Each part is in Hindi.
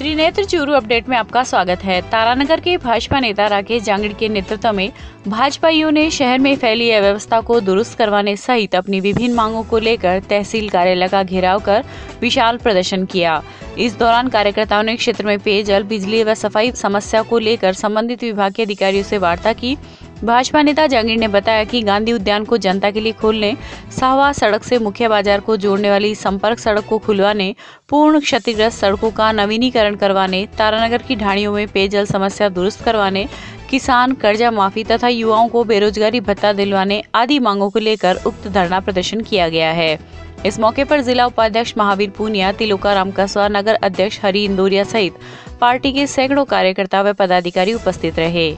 त्रिनेत्र चूरू अपडेट में आपका स्वागत है। तारानगर के भाजपा नेता राकेश जांगड़ के नेतृत्व में भाजपाइयों ने शहर में फैली अव्यवस्था को दुरुस्त करवाने सहित अपनी विभिन्न मांगों को लेकर तहसील कार्यालय का घेराव कर विशाल प्रदर्शन किया। इस दौरान कार्यकर्ताओं ने क्षेत्र में पेयजल, बिजली व सफाई समस्या को लेकर संबंधित विभाग के अधिकारियों से वार्ता की। भाजपा नेता जांगड़ ने बताया कि गांधी उद्यान को जनता के लिए खोलने, साहवा सड़क से मुख्य बाजार को जोड़ने वाली संपर्क सड़क को खुलवाने, पूर्ण क्षतिग्रस्त सड़कों का नवीनीकरण करवाने, तारानगर की ढाणियों में पेयजल समस्या दुरुस्त करवाने, किसान कर्जा माफी तथा युवाओं को बेरोजगारी भत्ता दिलवाने आदि मांगों को लेकर उक्त धरना प्रदर्शन किया गया है। इस मौके पर जिला उपाध्यक्ष महावीर पूनिया, तिलोकाराम कसवा, नगर अध्यक्ष हरि इंदौरिया सहित पार्टी के सैकड़ों कार्यकर्ता व पदाधिकारी उपस्थित रहे।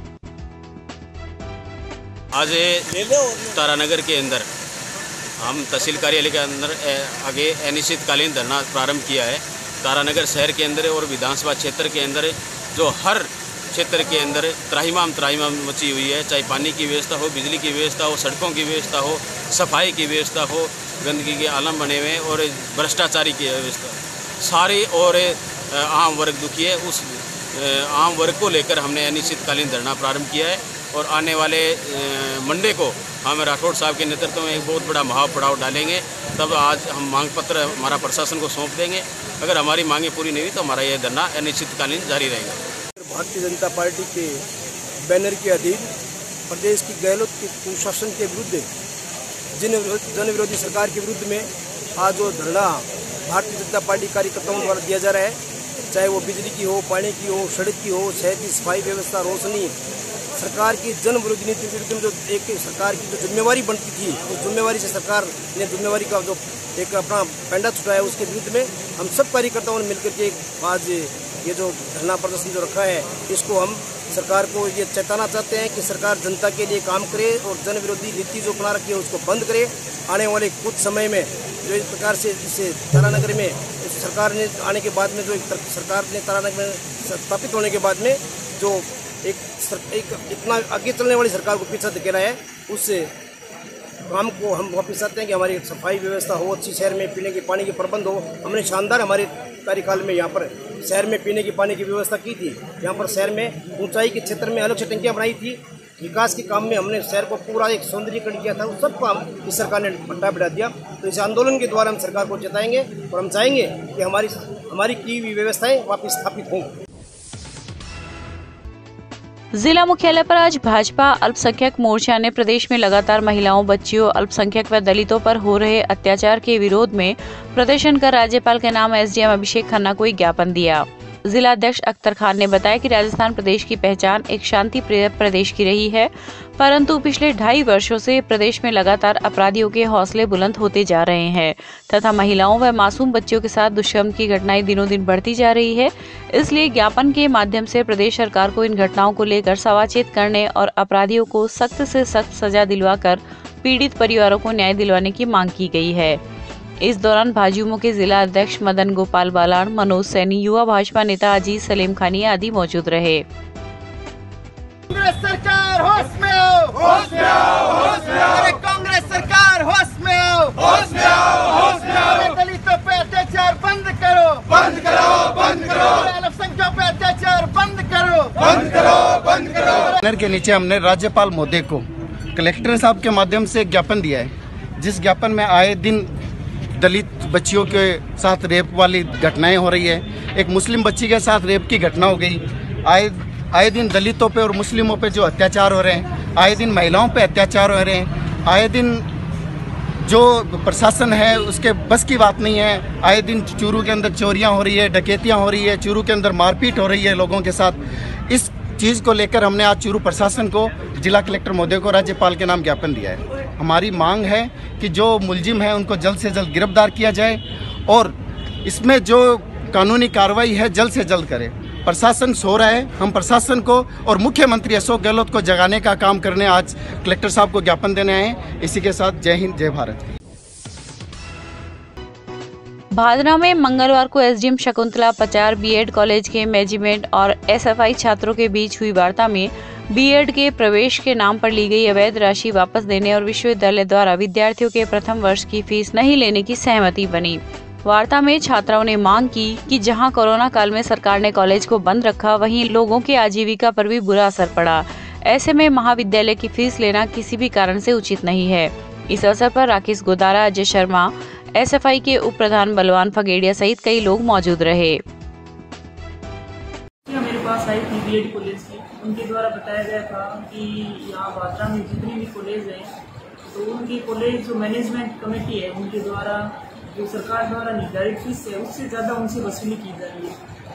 आज तारानगर के अंदर हम तहसील कार्यालय के अंदर आगे अनिश्चितकालीन धरना प्रारंभ किया है। तारानगर शहर के अंदर और विधानसभा क्षेत्र के अंदर जो हर क्षेत्र के अंदर त्राहिमाम मची हुई है, चाहे पानी की व्यवस्था हो, बिजली की व्यवस्था हो, सड़कों की व्यवस्था हो, सफाई की व्यवस्था हो, गंदगी के आलम बने हुए और भ्रष्टाचारी की व्यवस्था, सारे और आम वर्ग दुखी है। उस आम वर्ग को लेकर हमने अनिश्चितकालीन धरना प्रारंभ किया है और आने वाले मंडे को हम राठौड़ साहब के नेतृत्व में एक बहुत बड़ा महापड़ाव डालेंगे। तब आज हम मांग पत्र हमारा प्रशासन को सौंप देंगे। अगर हमारी मांगें पूरी नहीं हुई तो हमारा यह धरना अनिश्चितकालीन जारी रहेगा। भारतीय जनता पार्टी के बैनर के अधीन प्रदेश की गहलोत के कुशासन के विरुद्ध, जन विरोधी सरकार के विरुद्ध में आज जो धरना भारतीय जनता पार्टी कार्यकर्ताओं द्वारा दिया जा रहा है, चाहे वो बिजली की हो, पानी की हो, सड़क की हो, शहर की सफाई व्यवस्था, रोशनी, सरकार की जन विरोधी नीति के विरुद्ध में जो एक सरकार की जो जिम्मेवारी बनती थी, उस जिम्मेवारी से सरकार ने जिम्मेवारी का जो एक अपना पैंडा छुटाया, उसके विरुद्ध में हम सब कार्यकर्ताओं ने मिलकर के आज ये जो धरना प्रदर्शन जो रखा है, इसको हम सरकार को ये चेताना चाहते हैं कि सरकार जनता के लिए काम करे और जन विरोधी नीति जो अपना रखी है उसको बंद करे। आने वाले कुछ समय में जो इस प्रकार से इसे तारानगर में सरकार ने आने के बाद में जो सरकार ने तारानगर में स्थापित होने के बाद में जो एक इतना आगे चलने वाली सरकार को पीछे धकेला है, उससे काम को हम वापस आते हैं कि हमारी सफाई व्यवस्था हो, अच्छी शहर में पीने के पानी के प्रबंध हो। हमने शानदार हमारे कार्यकाल में यहाँ पर शहर में पीने के पानी की व्यवस्था की थी। यहाँ पर शहर में ऊंचाई के क्षेत्र में अलग से टंकियाँ बनाई थी। विकास के काम में हमने शहर को पूरा एक सौंदर्यीकरण किया था, उस सबको हम इस सरकार ने पट्टा बिठा दिया। तो इस आंदोलन के द्वारा हम सरकार को चेताएंगे और हम चाहेंगे कि हमारी की हुई व्यवस्थाएं वापस स्थापित हों। जिला मुख्यालय पर आज भाजपा अल्पसंख्यक मोर्चा ने प्रदेश में लगातार महिलाओं, बच्चियों, अल्पसंख्यक व दलितों पर हो रहे अत्याचार के विरोध में प्रदर्शन कर राज्यपाल के नाम एसडीएम अभिषेक खन्ना को एक ज्ञापन दिया। जिला अध्यक्ष अख्तर खान ने बताया कि राजस्थान प्रदेश की पहचान एक शांति प्रिय प्रदेश की रही है, परंतु पिछले 2.5 वर्षों से प्रदेश में लगातार अपराधियों के हौसले बुलंद होते जा रहे हैं तथा महिलाओं व मासूम बच्चियों के साथ दुष्कर्म की घटनाएं दिनों दिन बढ़ती जा रही है। इसलिए ज्ञापन के माध्यम से प्रदेश सरकार को इन घटनाओं को लेकर सचेत करने और अपराधियों को सख्त से सख्त सजा दिलवाकर पीड़ित परिवारों को न्याय दिलवाने की मांग की गई है। इस दौरान भाजयुमो के जिला अध्यक्ष मदन गोपाल बालाण, मनोज सैनी, युवा भाजपा नेता अजीज सलीम खानिया आदि मौजूद रहे। कांग्रेस सरकार होश में आओ, होश में आओ, होश में आओ। अरे कांग्रेस सरकार होश में आओ, होश में आओ, होश में आओ। दलितों पे अत्याचार बंद करो, बंद करो, बंद करो। अल्पसंख्यकों पे अत्याचार बंद करो, बंद करो, बंद करो। बैनर के नीचे हमने राज्यपाल महोदय को कलेक्टर साहब के माध्यम से एक ज्ञापन दिया है, जिस ज्ञापन में आए दिन दलित बच्चियों के साथ रेप वाली घटनाएं हो रही है। एक मुस्लिम बच्ची के साथ रेप की घटना हो गई। आए दिन दलितों पे और मुस्लिमों पे जो अत्याचार हो रहे हैं, आए दिन महिलाओं पे अत्याचार हो रहे हैं, आए दिन जो प्रशासन है उसके बस की बात नहीं है। आए दिन चूरू के अंदर चोरियां हो रही है, डकैतियां हो रही है, चूरू के अंदर मारपीट हो रही है लोगों के साथ। इस चीज़ को लेकर हमने आज चूरू प्रशासन को, जिला कलेक्टर महोदय को राज्यपाल के नाम ज्ञापन दिया है। हमारी मांग है कि जो मुलजिम है उनको जल्द से जल्द गिरफ्तार किया जाए और इसमें जो कानूनी कार्रवाई है जल्द से जल्द करे। प्रशासन सो रहा है, हम प्रशासन को और मुख्यमंत्री अशोक गहलोत को जगाने का काम करने आज कलेक्टर साहब को ज्ञापन देने आए हैं। इसी के साथ जय हिंद, जय भारत। भादरा में मंगलवार को एसडीएम शकुंतला पचार बीएड कॉलेज के मैनेजमेंट और एसएफआई छात्रों के बीच हुई वार्ता में बीएड के प्रवेश के नाम पर ली गई अवैध राशि वापस देने और विश्वविद्यालय द्वारा विद्यार्थियों के प्रथम वर्ष की फीस नहीं लेने की सहमति बनी। वार्ता में छात्राओं ने मांग की कि जहां कोरोना काल में सरकार ने कॉलेज को बंद रखा, वहीं लोगों की आजीविका पर भी बुरा असर पड़ा। ऐसे में महाविद्यालय की फीस लेना किसी भी कारण से उचित नहीं है। इस अवसर पर राकेश गोदारा, अजय शर्मा, SFI के उप प्रधान बलवान फगेड़िया सहित कई लोग मौजूद रहे। मेरे पास आई थी BED कॉलेज की, उनके द्वारा बताया गया था कि यहाँ भादरा में जितने भी कॉलेज हैं तो उनकी कॉलेज जो मैनेजमेंट कमेटी है उनके द्वारा जो सरकार द्वारा निर्धारित फीस है उससे ज़्यादा उनसे वसूली की जा रही है।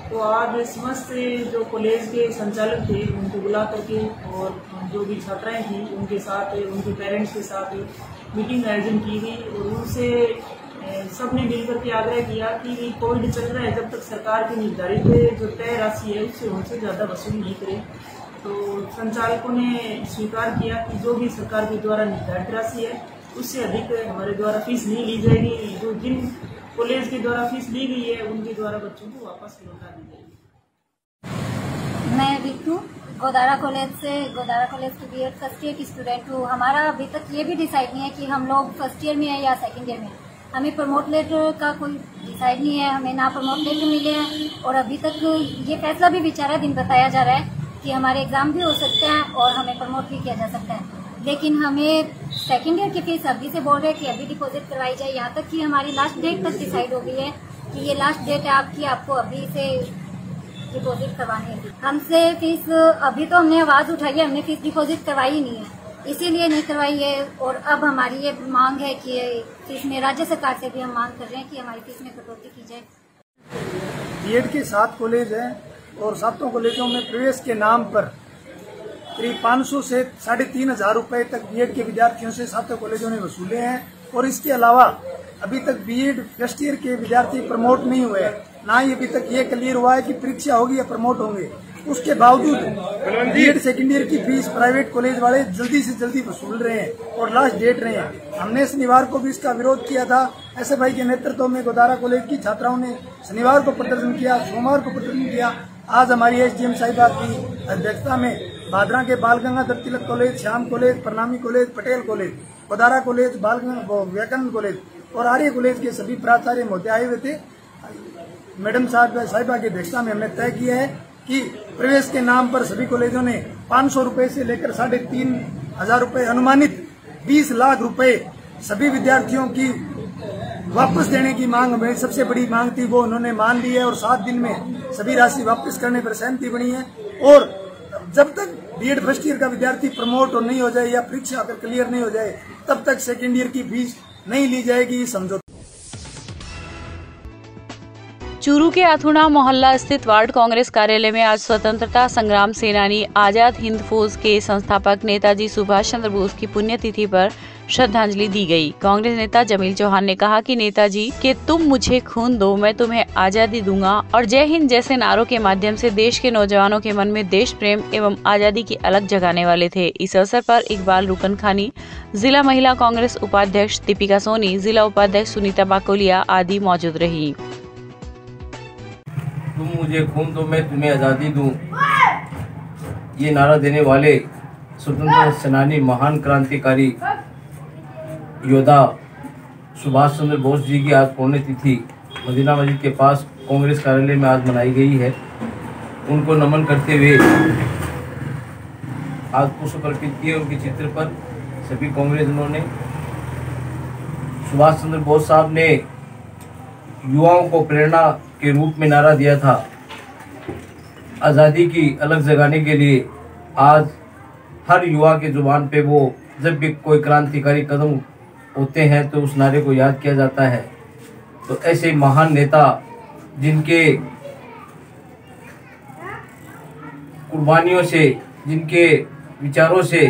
तो आज समस्त जो कॉलेज के संचालक थे उनको बुला करके और जो भी छात्राएं थी उनके साथ, उनके पेरेंट्स के साथ मीटिंग आयोजन की गई और उनसे सबने मिलकर के आग्रह किया कि कोविड चल रहा है, जब तक सरकार की निर्धारित जो तय राशि है उससे उनसे ज़्यादा वसूली नहीं करें। तो संचालकों ने स्वीकार किया कि जो भी सरकार के द्वारा निर्धारित राशि है उससे अधिक हमारे द्वारा फीस नहीं ली जाएगी। जो जिन कॉलेज के द्वारा फीस ली गई है उनके द्वारा बच्चों को वापस लौटा दी जाएगी। मैं रितु गोदारा कॉलेज की BED फर्स्ट ईयर की स्टूडेंट हूँ। हमारा अभी तक ये भी डिसाइड नहीं है कि हम लोग फर्स्ट ईयर में हैं या सेकंड ईयर में। हमें प्रमोट लेटर का कोई डिसाइड नहीं है, हमें ना प्रमोट लेटर मिले हैं और अभी तक ये फैसला भी विचाराधीन बताया जा रहा है कि हमारे एग्जाम भी हो सकते हैं और हमें प्रमोट भी किया जा सकता है। लेकिन हमें सेकंड ईयर की फीस अभी से बोल रहे हैं कि अभी डिपॉजिट करवाई जाए। यहाँ तक कि हमारी लास्ट डेट तक डिसाइड हो गई है कि ये लास्ट डेट है आपकी, आपको अभी से डिपॉजिट करवानी है। हमसे फीस अभी तो हमने आवाज उठाई है, हमने फीस डिपॉजिट करवाई ही नहीं है, इसीलिए नहीं करवाई है। और अब हमारी ये मांग है कि फीस में राज्य सरकार से भी हम मांग कर रहे हैं कि हमारी फीस में कटौती की जाए। BED के 7 कॉलेज हैं और 7 कॉलेजों में प्रवेश के नाम पर करीब 500 से 3,500 रुपए तक BED के विद्यार्थियों से 7 कॉलेजों ने वसूले हैं। और इसके अलावा अभी तक BED फर्स्ट ईयर के विद्यार्थी प्रमोट नहीं हुए, ना ही अभी तक ये क्लियर हुआ है कि परीक्षा होगी या प्रमोट होंगे। उसके बावजूद BED सेकेंड ईयर की फीस प्राइवेट कॉलेज वाले जल्दी से जल्दी वसूल रहे हैं और लास्ट डेट रहे हैं। हमने शनिवार को भी इसका विरोध किया था। SFI के नेतृत्व में गोदारा कॉलेज की छात्राओं ने शनिवार को प्रदर्शन किया, सोमवार को प्रदर्शन किया। आज हमारी SDM साहिबा की अध्यक्षता में भादरा के Bal Gangadhar Tilak college, Shyam college, Pranami college, Patel college, Godara college, Vivekanand college और आर्य कॉलेज के सभी प्राचार्य महोदय आए हुए थे। मैडम साहिबा की अध्यक्षता में हमने तय किया है कि प्रवेश के नाम पर सभी कॉलेजों ने 500 रुपए से लेकर 3,500 रुपए अनुमानित 20 लाख रुपए सभी विद्यार्थियों की वापस देने की मांग हमें सबसे बड़ी मांग थी, वो उन्होंने मान ली है और 7 दिन में सभी राशि वापस करने पर सहमति बनी है। और जब तक BED फर्स्ट ईयर का विद्यार्थी प्रमोट नहीं हो जाए या परीक्षा अगर क्लियर नहीं हो जाए तब तक सेकेंड ईयर की फीस नहीं ली जाएगी। समझौता चूरू के अथुणा मोहल्ला स्थित वार्ड कांग्रेस कार्यालय में आज स्वतंत्रता संग्राम सेनानी आजाद हिंद फौज के संस्थापक नेताजी सुभाष चंद्र बोस की पुण्यतिथि पर श्रद्धांजलि दी गई। कांग्रेस नेता जमील चौहान ने कहा कि नेताजी के तुम मुझे खून दो मैं तुम्हें आजादी दूंगा और जय हिंद जैसे नारों के माध्यम से देश के नौजवानों के मन में देश प्रेम एवं आजादी की अलग जगाने वाले थे। इस अवसर पर इकबाल रुकन खानी, जिला महिला कांग्रेस उपाध्यक्ष दीपिका सोनी, जिला उपाध्यक्ष सुनीता बाकोलिया आदि मौजूद रही। तुम मुझे खून दो मैं तुम्हें आज़ादी दूं, ये नारा देने वाले स्वतंत्रता सेनानी महान क्रांतिकारी योद्धा सुभाष चंद्र बोस जी की आज पुण्यतिथि मदीना मस्जिद के पास कांग्रेस कार्यालय में आज मनाई गई है। उनको नमन करते हुए आज पुष्प अर्पित किए उनके चित्र पर सभी कांग्रेसियों ने। सुभाष चंद्र बोस साहब ने युवाओं को प्रेरणा के रूप में नारा दिया था आज़ादी की अलग जगाने के लिए। आज हर युवा के जुबान पे वो जब भी कोई क्रांतिकारी कदम होते हैं तो उस नारे को याद किया जाता है। तो ऐसे महान नेता जिनके कुर्बानियों से, जिनके विचारों से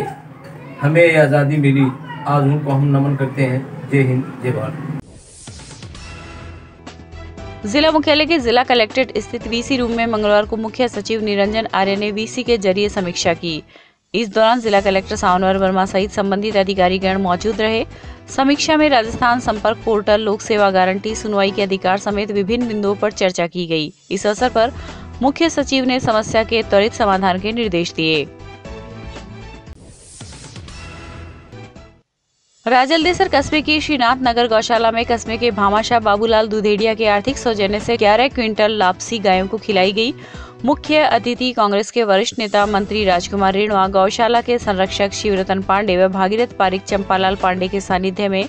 हमें ये आज़ादी मिली, आज उनको हम नमन करते हैं। जय हिंद, जय भारत। जिला मुख्यालय के जिला कलेक्ट्रेट स्थित VC रूम में मंगलवार को मुख्य सचिव निरंजन आर्य ने VC के जरिए समीक्षा की। इस दौरान जिला कलेक्टर सावनवर वर्मा सहित संबंधित अधिकारीगण मौजूद रहे। समीक्षा में राजस्थान संपर्क पोर्टल, लोक सेवा गारंटी, सुनवाई के अधिकार समेत विभिन्न बिंदुओं पर चर्चा की गई। इस अवसर पर मुख्य सचिव ने समस्या के त्वरित समाधान के निर्देश दिए। राजलदेसर कस्बे की श्रीनाथ नगर गौशाला में कस्बे के भामाशाह बाबूलाल दुधेड़िया के आर्थिक सौजन्य से 11 क्विंटल लापसी गायों को खिलाई गई। मुख्य अतिथि कांग्रेस के वरिष्ठ नेता मंत्री राजकुमार रेणुआ, गौशाला के संरक्षक शिवरतन पांडे व भागीरथ पारिक चंपालाल पांडे के सानिध्य में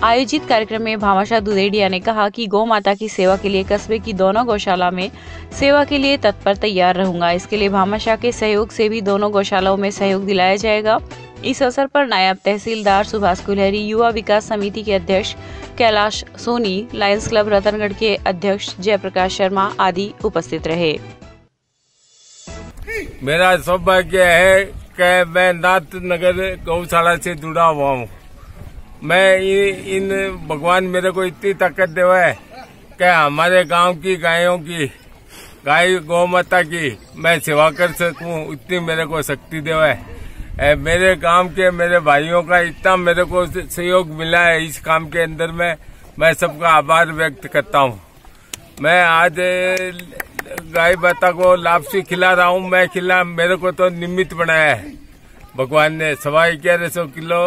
आयोजित कार्यक्रम में भामाशाह दुधेड़िया ने कहा कि गौ माता की सेवा के लिए कस्बे की दोनों गौशाला में सेवा के लिए तत्पर तैयार रहूंगा। इसके लिए भामाशाह के सहयोग से भी दोनों गौशालाओं में सहयोग दिलाया जाएगा। इस अवसर पर नायब तहसीलदार सुभाष कुलहरी, युवा विकास समिति के अध्यक्ष कैलाश सोनी, लायंस क्लब रतनगढ़ के अध्यक्ष जयप्रकाश शर्मा आदि उपस्थित रहे। मेरा सौभाग्य है कि मैं नाथ नगर गौशाला से जुड़ा हुआ हूँ। मैं इन भगवान मेरे को इतनी ताकत देवा है कि हमारे गांव की गायों की गाय गौ माता की मैं सेवा कर सकूं, इतनी मेरे को शक्ति देवा है। मेरे गांव के मेरे भाइयों का इतना मेरे को सहयोग मिला है इस काम के अंदर में, मैं सबका आभार व्यक्त करता हूं। मैं आज गाय माता को लापसी खिला रहा हूं। मैं मेरे को तो निमित्त बनाया है भगवान ने। 1150 किलो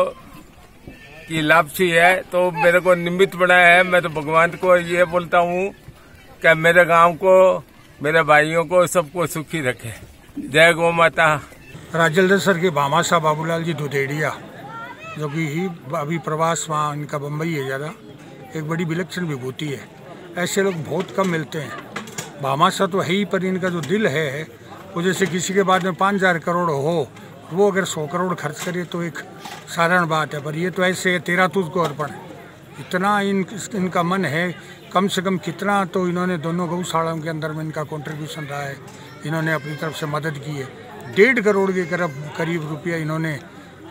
की लापसी है तो मेरे को निमित्त बनाया है। मैं तो भगवान को ये बोलता हूँ कि मेरे गांव को, मेरे भाइयों को, सबको सुखी रखे। जय गौ माता। राजलदेसर के भामाशाह बाबूलाल जी दुधेड़िया, जो कि ही अभी प्रवास वहाँ इनका बम्बई है ज़्यादा, एक बड़ी विलक्षण विभूति है। ऐसे लोग बहुत कम मिलते हैं। भामाशाह तो है ही, पर इनका जो दिल है वो जैसे किसी के बाद में 5000 करोड़ हो, वो अगर 100 करोड़ खर्च करे तो एक साधारण बात है, पर ये तो ऐसे तेरा तुझको अर्पण है। इतना इनका मन है, कम से कम कितना तो इन्होंने दोनों गौशालाओं के अंदर में इनका कंट्रीब्यूशन रहा है। इन्होंने अपनी तरफ से मदद की है। 1.5 करोड़ के करीब रुपया इन्होंने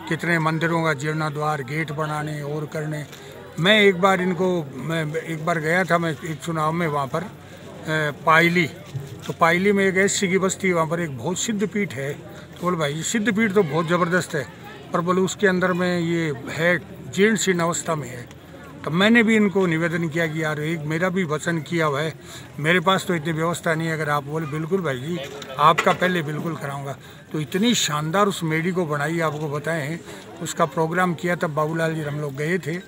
कितने मंदिरों का जीर्णोद्धार, गेट बनाने और करने। मैं एक बार गया था मैं एक चुनाव में वहाँ पर पायली, तो पायली में एक ऐसी की बस्ती, वहाँ पर एक बहुत सिद्ध पीठ है। तो बोले भाई सिद्ध पीठ तो बहुत ज़बरदस्त है, पर बोले उसके अंदर में ये है जीर्ण शीर्ण अवस्था में है। तो मैंने भी इनको निवेदन किया कि यार एक मेरा भी वचन किया हुआ है, मेरे पास तो इतनी व्यवस्था नहीं है, अगर आप बोले बिल्कुल भाई जी आपका पहले बिल्कुल कराऊंगा। तो इतनी शानदार उस मेडी को बनाई, आपको बताएं उसका प्रोग्राम किया तब बाबूलाल जी हम लोग गए थे।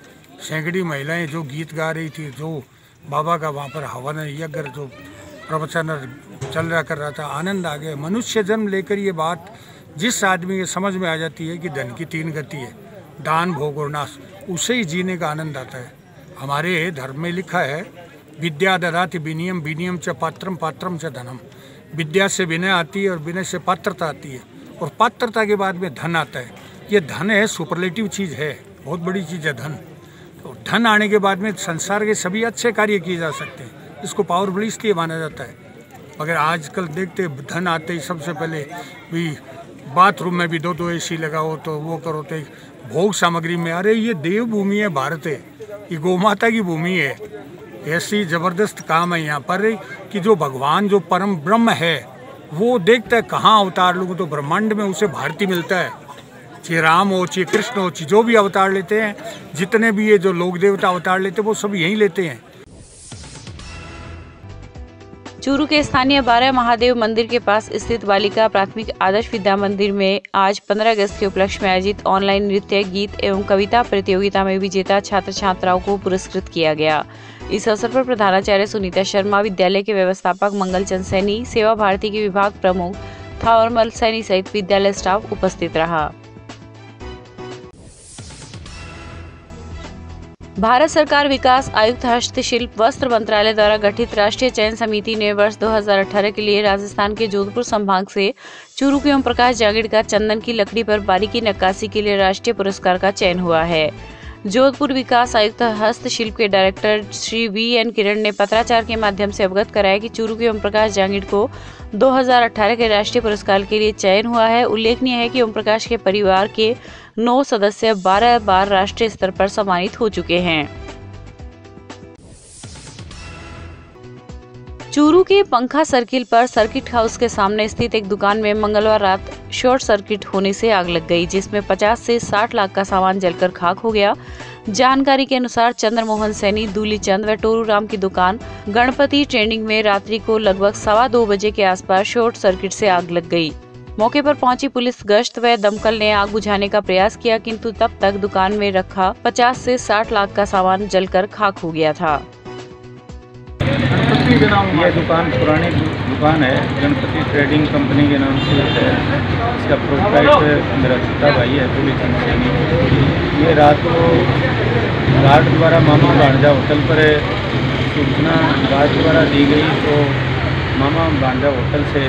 सैकड़ी महिलाएँ जो गीत गा रही थी, जो बाबा का वहाँ पर हवन यज्ञ जो प्रवचन चल रहा कर रहा था, आनंद आ गया। मनुष्य जन्म लेकर ये बात जिस आदमी के समझ में आ जाती है कि धन की 3 गति है, दान, भोग और नाश, उसे ही जीने का आनंद आता है। हमारे धर्म में लिखा है विद्या ददाति विनियम, विनियम च पात्रम, पात्रम च धनम। विद्या से विनय आती है और विनय से पात्रता आती है, और पात्रता के बाद में धन आता है। ये धन है, सुपरलेटिव चीज़ है, बहुत बड़ी चीज़ है धन। तो धन आने के बाद में संसार के सभी अच्छे कार्य किए जा सकते हैं। इसको पावरफुल इसलिए माना जाता है। मगर आजकल देखते धन आते ही सबसे पहले भी बाथरूम में भी 2 AC लगाओ, तो वो करो, तो भोग सामग्री में, अरे ये देव भूमि है, भारत है, ये गौ माता की भूमि है। ऐसी ज़बरदस्त काम है यहाँ पर कि जो भगवान, जो परम ब्रह्म है, वो देखता है कहाँ अवतार लूँ, तो ब्रह्मांड में उसे भारती मिलता है। चाहे राम हो, चाहे कृष्ण हो, जो भी अवतार लेते हैं, जितने भी ये जो लोक देवता अवतार लेते हैं, वो सब यहीं लेते हैं। चूरू के स्थानीय 12 महादेव मंदिर के पास स्थित बालिका प्राथमिक आदर्श विद्या मंदिर में आज 15 अगस्त के उपलक्ष्य में आयोजित ऑनलाइन नृत्य, गीत एवं कविता प्रतियोगिता में विजेता छात्र छात्राओं को पुरस्कृत किया गया। इस अवसर पर प्रधानाचार्य सुनीता शर्मा, विद्यालय के व्यवस्थापक मंगलचंद सैनी, सेवा भारती के विभाग प्रमुख थावरमल सैनी सहित विद्यालय स्टाफ उपस्थित रहा। भारत सरकार विकास आयुक्त हस्तशिल्प वस्त्र मंत्रालय द्वारा गठित राष्ट्रीय चयन समिति ने वर्ष 2018 के लिए राजस्थान के जोधपुर संभाग से चूरू के ओम प्रकाश जागीड़ का चंदन की लकड़ी पर बारीकी नक्काशी के लिए राष्ट्रीय पुरस्कार का चयन हुआ है। जोधपुर विकास आयुक्त हस्तशिल्प के डायरेक्टर श्री VN किरण ने पत्राचार के माध्यम से अवगत कराया कि चूरू के ओम प्रकाश जागीड़ को 2018 के राष्ट्रीय पुरस्कार के लिए चयन हुआ है। उल्लेखनीय है कि ओम प्रकाश के परिवार के 9 सदस्य 12 बार राष्ट्रीय स्तर पर सम्मानित हो चुके हैं। चूरू के पंखा सर्किल पर सर्किट हाउस के सामने स्थित एक दुकान में मंगलवार रात शॉर्ट सर्किट होने से आग लग गई, जिसमें 50 से 60 लाख का सामान जलकर खाक हो गया। जानकारी के अनुसार चंद्रमोहन सैनी, दूलीचंद व टोरू राम की दुकान गणपति ट्रेडिंग में रात्रि को लगभग 2:15 बजे के आसपास शॉर्ट सर्किट से आग लग गई। मौके पर पहुंची पुलिस गश्त व दमकल ने आग बुझाने का प्रयास किया, किंतु तब तक दुकान में रखा 50 से 60 लाख का सामान जलकर खाक हो गया था। यह दुकान पुरानी दुकान है, गणपति ट्रेडिंग कंपनी के नाम से है। इसका प्रोप्राइटर मेरा छोटा भाई है पुलिस सैनी। ये रात को गार्ड द्वारा मामा भांजा होटल पर सूचना गार्ड द्वारा दी गई, तो मामा भांजा होटल से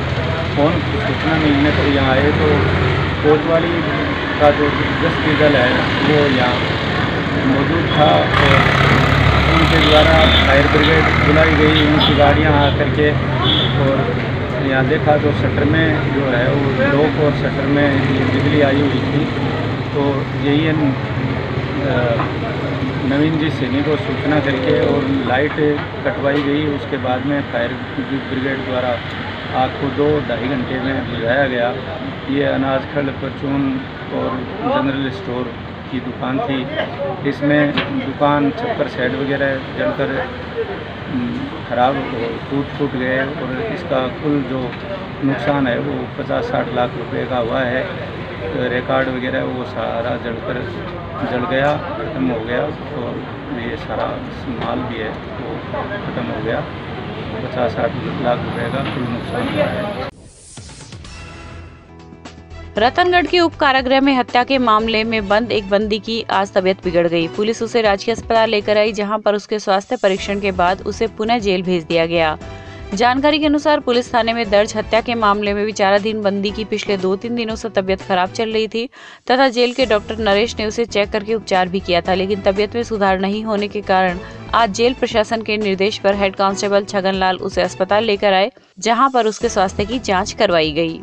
फ़ोन सूचना मिलने पर यहाँ आए तो कोतवाली का जो 10 दल है वो यहाँ मौजूद था और उनके द्वारा फायर ब्रिगेड बुलाई गई। उनकी गाड़ियाँ आ करके और यहाँ देखा तो शटर में जो है वो लॉक और शटर में बिजली आई हुई थी। तो यही नवीन जी सैनी को सूचना करके और लाइट कटवाई गई। उसके बाद में फायर ब्रिगेड द्वारा आग को 2-2.5 घंटे में बुझाया गया। ये अनाज खल परचून और जनरल स्टोर की दुकान थी। इसमें दुकान छप्पर सेट वगैरह जलकर खराब टूट गए और इसका कुल जो नुकसान है वो 50-60 लाख रुपए का हुआ है। रिकॉर्ड वगैरह वो सारा जल गया, ख़त्म हो गया और ये सारा माल भी है वो ख़त्म हो गया। 50-60 लाख रुपए का कुल नुकसान हुआ है। रतनगढ़ के उप कारागृह में हत्या के मामले में बंद एक बंदी की आज तबीयत बिगड़ गई। पुलिस उसे राजकीय अस्पताल लेकर आई, जहां पर उसके स्वास्थ्य परीक्षण के बाद उसे पुनः जेल भेज दिया गया। जानकारी के अनुसार पुलिस थाने में दर्ज हत्या के मामले में विचाराधीन बंदी की पिछले 2-3 दिनों से तबीयत खराब चल रही थी तथा जेल के डॉक्टर नरेश ने उसे चेक करके उपचार भी किया था, लेकिन तबीयत में सुधार नहीं होने के कारण आज जेल प्रशासन के निर्देश पर हेड कांस्टेबल छगनलाल उसे अस्पताल लेकर आए, जहाँ पर उसके स्वास्थ्य की जाँच करवाई गयी।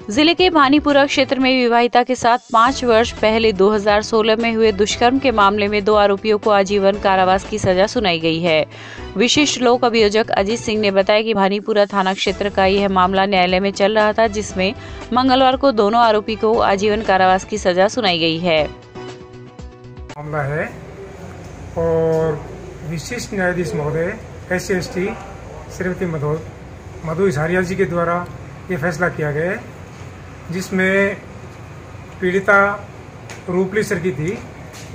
जिले के भानीपुरा क्षेत्र में विवाहिता के साथ 5 वर्ष पहले 2016 में हुए दुष्कर्म के मामले में 2 आरोपियों को आजीवन कारावास की सजा सुनाई गई है। विशिष्ट लोक अभियोजक अजीत सिंह ने बताया कि भानीपुरा थाना क्षेत्र का यह मामला न्यायालय में चल रहा था, जिसमें मंगलवार को दोनों आरोपी को आजीवन कारावास की सजा सुनाई गई है। मामला है और विशिष्ट न्यायाधीश महोदय SC/ST श्रीमती मधु इसारिया जी के द्वारा ये फैसला किया गया है, जिसमें पीड़िता रूपली सरकी थी,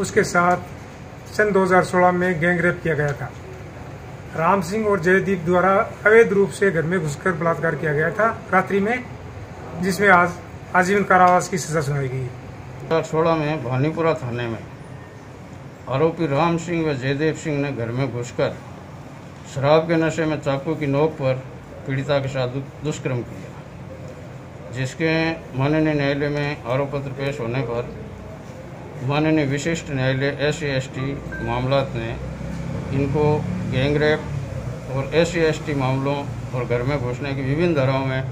उसके साथ सन 2016 में गैंग रेप किया गया था। राम सिंह और जयदीप द्वारा अवैध रूप से घर में घुसकर बलात्कार किया गया था रात्रि में, जिसमें आज आजीवन कारावास की सजा सुनाई गई। 2016 में भानीपुरा थाने में आरोपी राम सिंह व जयदेव सिंह ने घर में घुसकर शराब के नशे में चाकू की नोक पर पीड़िता के साथ दुष्कर्म किया, जिसके माननीय न्यायालय में आरोप पत्र पेश होने पर माननीय विशिष्ट न्यायालय SC/ST मामलात ने इनको गैंग रेप और SC/ST मामलों और घर में घुसने की विभिन्न धाराओं में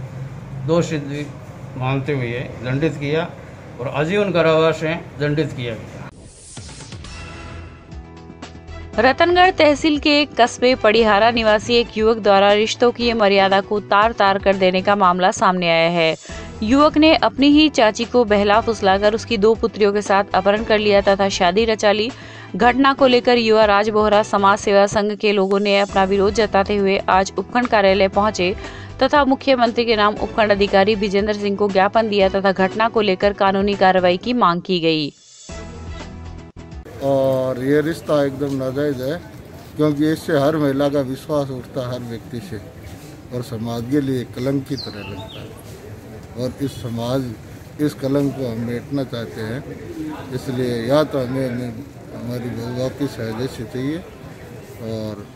दोषी मानते हुए दंडित किया और आजीवन कारावास से दंडित किया गया। रतनगढ़ तहसील के एक कस्बे पड़िहारा निवासी एक युवक द्वारा रिश्तों की मर्यादा को तार-तार कर देने का मामला सामने आया है। युवक ने अपनी ही चाची को बहला फुसलाकर उसकी 2 पुत्रियों के साथ अपहरण कर लिया तथा शादी रचा ली। घटना को लेकर युवा राज बोहरा समाज सेवा संघ के लोगों ने अपना विरोध जताते हुए आज उपखंड कार्यालय पहुंचे तथा मुख्यमंत्री के नाम उपखंड अधिकारी विजेंद्र सिंह को ज्ञापन दिया तथा घटना को लेकर कानूनी कार्रवाई की मांग की गई। और ये रिश्ता एकदम नाजायज़ है, क्योंकि इससे हर महिला का विश्वास उठता है हर व्यक्ति से और समाज के लिए कलंक की तरह लगता है। और इस समाज इस कलंक को हम मेटना चाहते हैं, इसलिए या तो हमें हमारी बहू वापिस है जैसे चाहिए और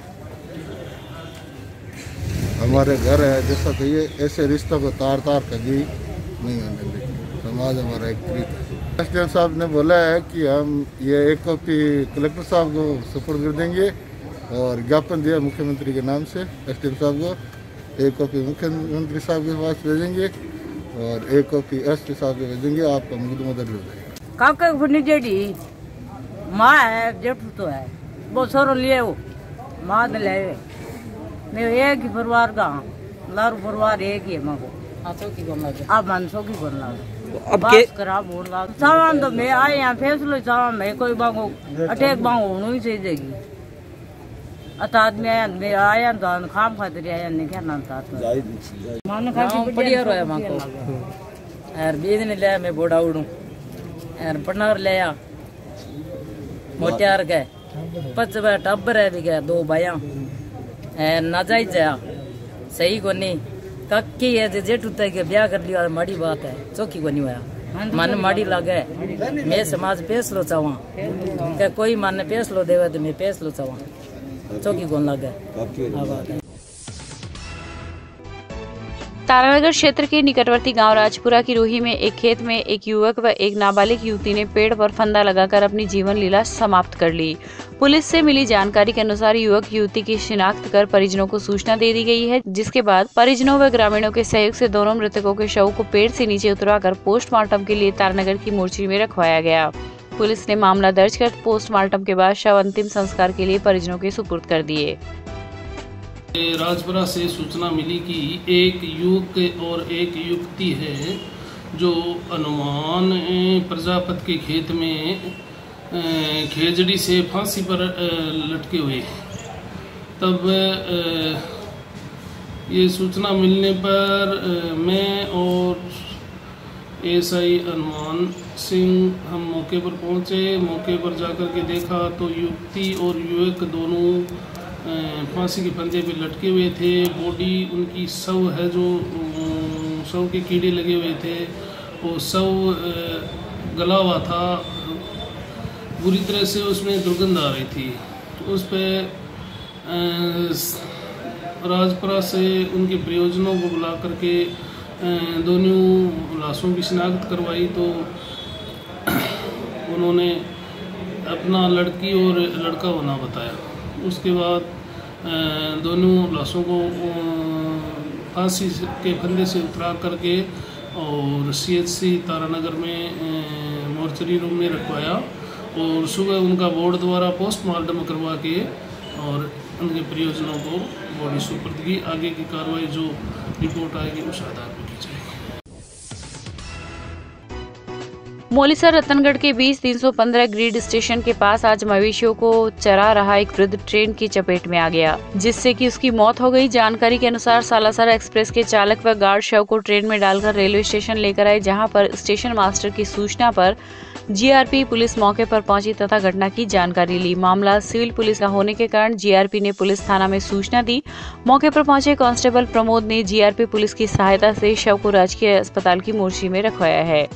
हमारे घर है जैसा चाहिए। ऐसे रिश्तों को तार तार कभी नहीं होने देंगे। समाज हमारा एक प्रीत है। एसडीएम साहब ने बोला है कि हम ये एक कॉपी कलेक्टर साहब को सुपुर्द कर देंगे और ज्ञापन दिया मुख्यमंत्री के नाम से एसडीएम साहब को। एक कॉपी मुख्यमंत्री साहब के पास भेजेंगे और एक कॉपी एसपी साहब को भेजेंगे। आपका मुकदमा दर्ज हो जाएगा। काका भुनी जेडी माँ है जेठू तो है वो सोरो लिए वो माँ ने ले मैं एक ही परिवार का लारू परिवार एक ही है माँ को आप मानसों की बोलना अब करा बोल रहा सामान तो मैं आए यहाँ फैसलो सामान मैं कोई बांगो अटैक बांगो होना ही चाहिए। अता आदमी आया तो खाम खातिर आया ने क्या नाम था मान खाती बढ़िया रोया मां को यार बीज ने ले मैं बोड़ा उड़ू यार पनार ले आ मोटियार के पचवा टब्बर है भी के 2 भाइयां ना जायज जा सही को नहीं कक्की है जेठू तक के ब्याह कर लिया माड़ी बात है चौकी को नहीं होया मन माड़ी लगे मैं समाज फैसलो चाहवा के कोई मन फैसलो देवे तो मैं फैसलो चाहवा चौकी को लगे। तारानगर क्षेत्र के निकटवर्ती गांव राजपुरा की रूही में एक खेत में एक युवक व एक नाबालिग युवती ने पेड़ पर फंदा लगाकर अपनी जीवन लीला समाप्त कर ली। पुलिस से मिली जानकारी के अनुसार युवक युवती की शिनाख्त कर परिजनों को सूचना दे दी गई है, जिसके बाद परिजनों व ग्रामीणों के सहयोग से दोनों मृतकों के शव को पेड़ से नीचे उतरवाकर पोस्टमार्टम के लिए तारानगर की मोर्चरी में रखवाया गया। पुलिस ने मामला दर्ज कर पोस्टमार्टम के बाद शव अंतिम संस्कार के लिए परिजनों के सुपुर्द कर दिए। राजपुरा से सूचना मिली कि एक युवक और एक युवती है जो अनुमान प्रजापत के खेत में खेजड़ी से फांसी पर लटके हुए। तब ये सूचना मिलने पर मैं और एसआई अनुमान सिंह हम मौके पर पहुंचे। मौके पर जाकर के देखा तो युवती और युवक दोनों फांसी के फंदे पे लटके हुए थे। बॉडी उनकी शव है जो शव के कीड़े लगे हुए थे, वो शव गला हुआ था, बुरी तरह से उसमें दुर्गंध आ रही थी। उस पर राजपुरा से उनके परियोजनों को बुला करके दोनों लाशों की शिनाख्त करवाई तो उन्होंने अपना लड़की और लड़का होना बताया। उसके बाद दोनों लाशों को फांसी के फंदे से उतरा करके और CHC तारानगर में मोर्चरी रूम में रखवाया और सुबह उनका बोर्ड द्वारा पोस्टमार्टम करवा के और उनके परियोजनों को बॉडी सुपुर्द की। आगे की कार्रवाई जो रिपोर्ट आएगी उस आधार पर की जाएगी। मोलीसर रतनगढ़ के बीच 315 ग्रिड स्टेशन के पास आज मवेशियों को चरा रहा एक वृद्ध ट्रेन की चपेट में आ गया, जिससे कि उसकी मौत हो गई। जानकारी के अनुसार सालासर एक्सप्रेस के चालक व गार्ड शव को ट्रेन में डालकर रेलवे स्टेशन लेकर आए, जहां पर स्टेशन मास्टर की सूचना पर GRP पुलिस मौके पर पहुंची तथा घटना की जानकारी ली। मामला सिविल पुलिस का होने के कारण GRP ने पुलिस थाना में सूचना दी। मौके पर पहुंचे कांस्टेबल प्रमोद ने GRP पुलिस की सहायता से शव को राजकीय अस्पताल की मोर्चरी में रखवाया है।